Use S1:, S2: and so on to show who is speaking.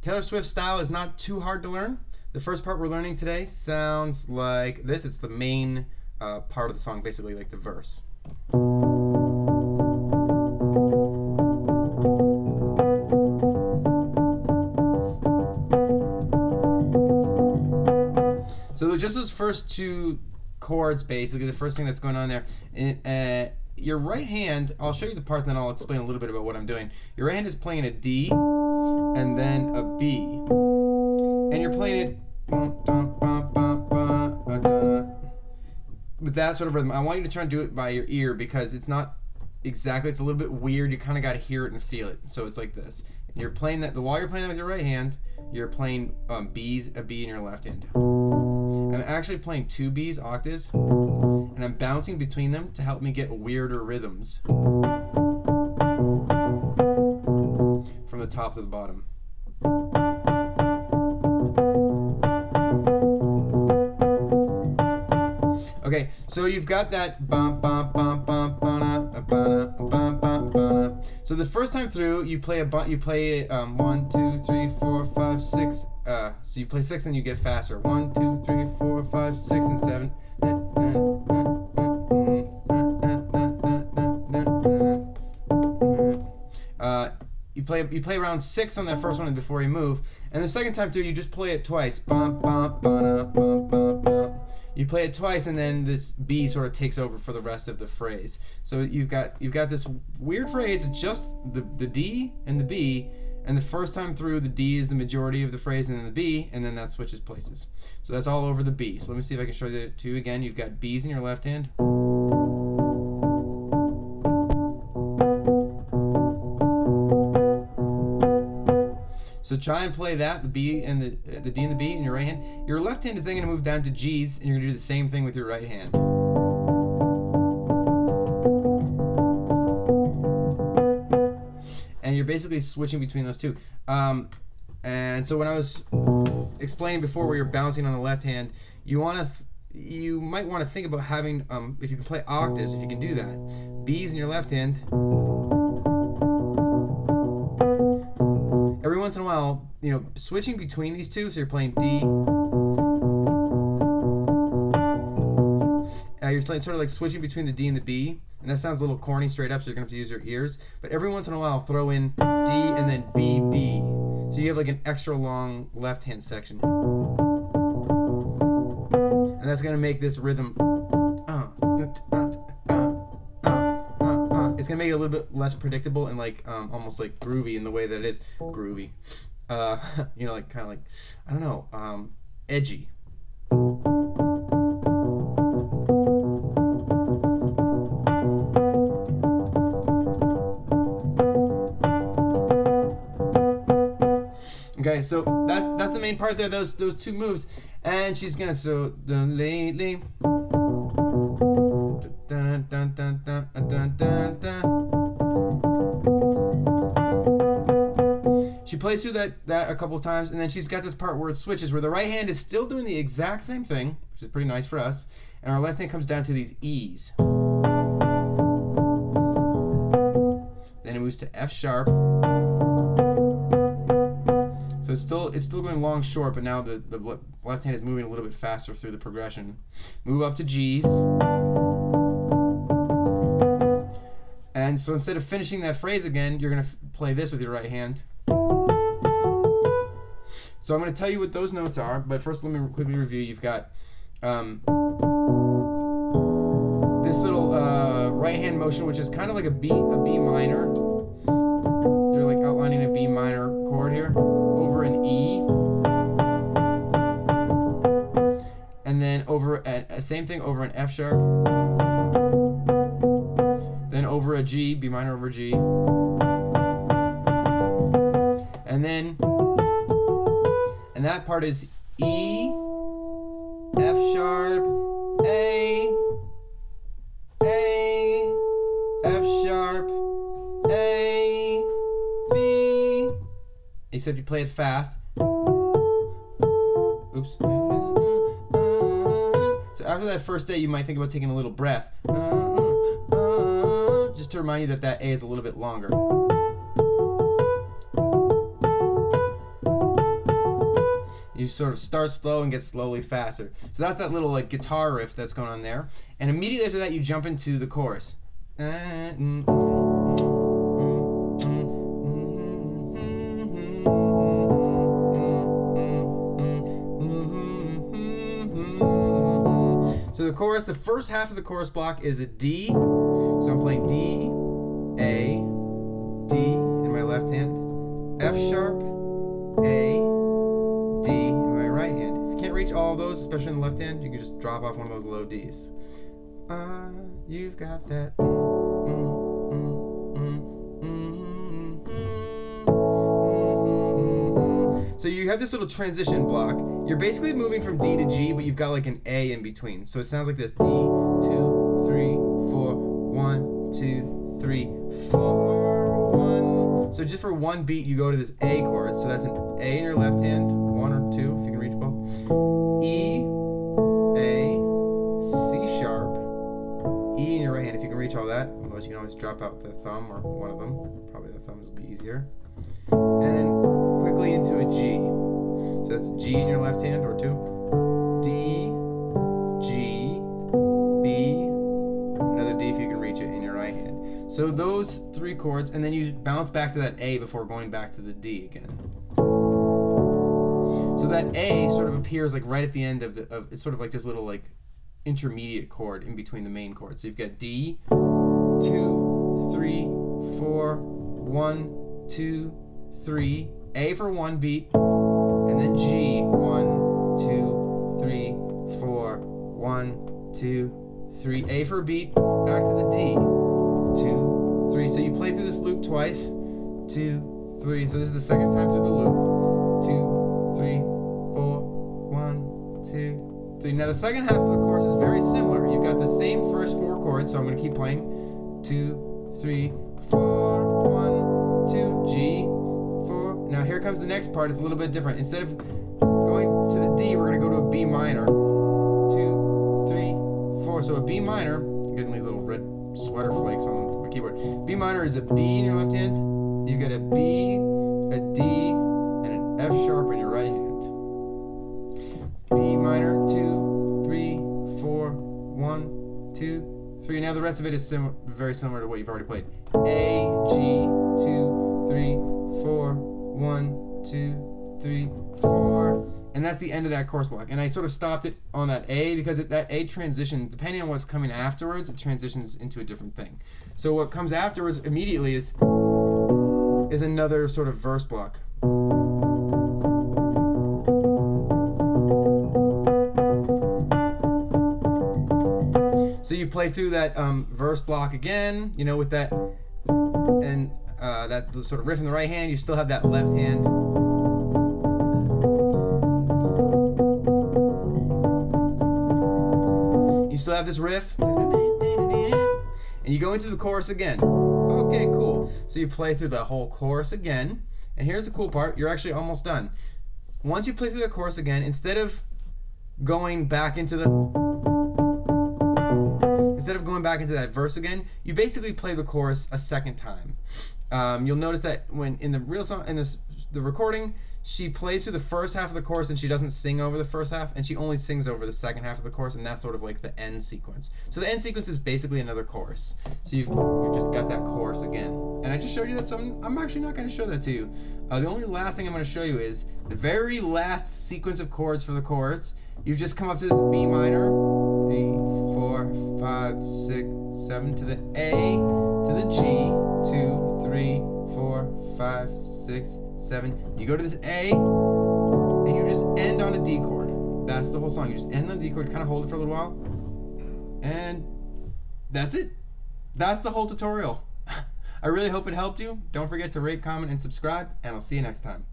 S1: Taylor Swift's style is not too hard to learn. The first part we're learning today sounds like this. It's the main part of the song, basically like the verse. So just those first two chords, basically, the first thing that's going on there. Your right hand, I'll show you the part, then I'll explain a little bit about what I'm doing. Your right hand is playing a D and then a B. And you're playing it with that sort of rhythm. I want you to try and do it by your ear because it's not exactly, it's a little bit weird. You kind of got to hear it and feel it. So it's like this. And you're playing that, while you're playing that with your right hand, you're playing a B in your left hand. I'm actually playing two B's octaves, and I'm bouncing between them to help me get weirder rhythms from the top to the bottom. Okay, so you've got that bum bum bum bum bum bum bum bum bum. So the first time through, you play 1, 2, 3, 4, 5, 6. So you play 6 and you get faster. 1, 2, 3, 4, 5, 6, and 7. You play around 6 on that first one before you move, and the second time through you just play it twice. Bum, bum, bum, bum, bum, bum. You play it twice, and then this B sort of takes over for the rest of the phrase. So you've got this weird phrase. It's just the D and the B, and the first time through the D is the majority of the phrase, and then the B, and then that switches places. So that's all over the B. So let me see if I can show you to you again. You've got B's in your left hand. So try and play that, the B and the D and the B in your right hand. Your left hand is then going to move down to G's, and you're going to do the same thing with your right hand. And you're basically switching between those two. And so when I was explaining before where you're bouncing on the left hand, you might want to think about having, if you can play octaves, if you can do that. B's in your left hand. Every once in a while, switching between these two, so you're playing D. You're sort of like switching between the D and the B, and that sounds a little corny straight up, so you're going to have to use your ears. But every once in a while, throw in D and then B, B. So you have like an extra long left-hand section. And that's going to make this rhythm... It's gonna make it a little bit less predictable and like almost like groovy in the way that it is groovy. Like kind of like, I don't know, edgy. Okay, so that's the main part there. Those two moves, and she's gonna lately. Dun, dun, dun, dun, dun, dun, dun. She plays through that a couple of times, and then she's got this part where it switches, where the right hand is still doing the exact same thing, which is pretty nice for us, and our left hand comes down to these E's. Then it moves to F sharp. So it's still going long short, but now the left hand is moving a little bit faster through the progression. Move up to G's. And so instead of finishing that phrase again, you're going to play this with your right hand. So I'm going to tell you what those notes are, but first let me quickly review. You've got this little right hand motion, which is kind of like a B minor. You're like outlining a B minor chord here over an E. And then over same thing over an F sharp. Then over a G, B minor over G. And that part is E, F sharp, A, F sharp, A, B. Except you play it fast. Oops. So after that first A, you might think about taking a little breath. Just to remind you that A is a little bit longer. you sort of start slow and get slowly faster. So that's that little like guitar riff that's going on there. And immediately after that, you jump into the chorus. So the chorus, the first half of the chorus block is a D. So I'm playing D, A, D in my left hand, F sharp, A, D in my right hand. If you can't reach all of those, especially in the left hand, you can just drop off one of those low Ds. You've got that. So you have this little transition block. You're basically moving from D to G, but you've got like an A in between. So it sounds like this: D, 2, 3, 4, 1, 2, 3, 4, 1. So just for one beat, you go to this A chord. So that's an A in your left hand, 1 or 2 if you can reach both. E, A, C sharp, E in your right hand if you can reach all that. Otherwise, you can always drop out the thumb or one of them. Probably the thumbs will be easier. And then quickly into a G. So that's G in your left hand or 2. D, G, B, another D if you can reach it in your right hand. So those 3 chords, and then you bounce back to that A before going back to the D again. So that A sort of appears like right at the end of it's sort of like this little like intermediate chord in between the main chords. So you've got D, 2, 3, 4, 1, 2, 3, A for 1 beat, and then G, 1, 2, 3, 4, 1, 2, 3, A for a beat, back to the D, 2, 3. So you play through this loop twice, 2, 3. So this is the second time through the loop, 2, 3, 4, 1, 2, 3. Now the second half of the chorus is very similar. You've got the same first 4 chords, so I'm going to keep playing, 2, 3, 4, 1, 2, G, 4. Now here comes the next part. It's a little bit different. Instead of going to the D, we're going to go to a B minor. 2, 3, 4. So a B minor, you're getting these little red sweater flakes on the keyboard. B minor is a B in your left hand. You get a B, a D, and an F sharp in your right hand. B minor, 2, 3, 4, 1, 2, 3. Now the rest of it is very similar to what you've already played. A, G, 2, 3, 4, 1, 2, 3, 4. And that's the end of that chorus block. And I sort of stopped it on that A because that A transition, depending on what's coming afterwards, it transitions into a different thing. So what comes afterwards immediately is another sort of verse block. So you play through that verse block again, you know, with that, and that sort of riff in the right hand. You still have that left hand. You still have this riff, and you go into the chorus again. Okay, cool. So you play through the whole chorus again, and here's the cool part. You're actually almost done. Once you play through the chorus again, instead of going back into that verse again, you basically play the chorus a second time. You'll notice that when in the real song, in the recording, she plays through the first half of the chorus and she doesn't sing over the first half, and she only sings over the second half of the chorus, and that's sort of like the end sequence. So the end sequence is basically another chorus. So you've just got that chorus again. And I just showed you that, so I'm actually not going to show that to you. The only last thing I'm going to show you is the very last sequence of chords for the chorus. You've just come up to this B minor, 3, 4, 5, 6, 7, to the A, to the G, 2, 3, 4, 5, 6, 7. You go to this A, and you just end on a D chord. That's the whole song. You just end on a D chord, kind of hold it for a little while, and that's it. That's the whole tutorial. I really hope it helped you. Don't forget to rate, comment, and subscribe, and I'll see you next time.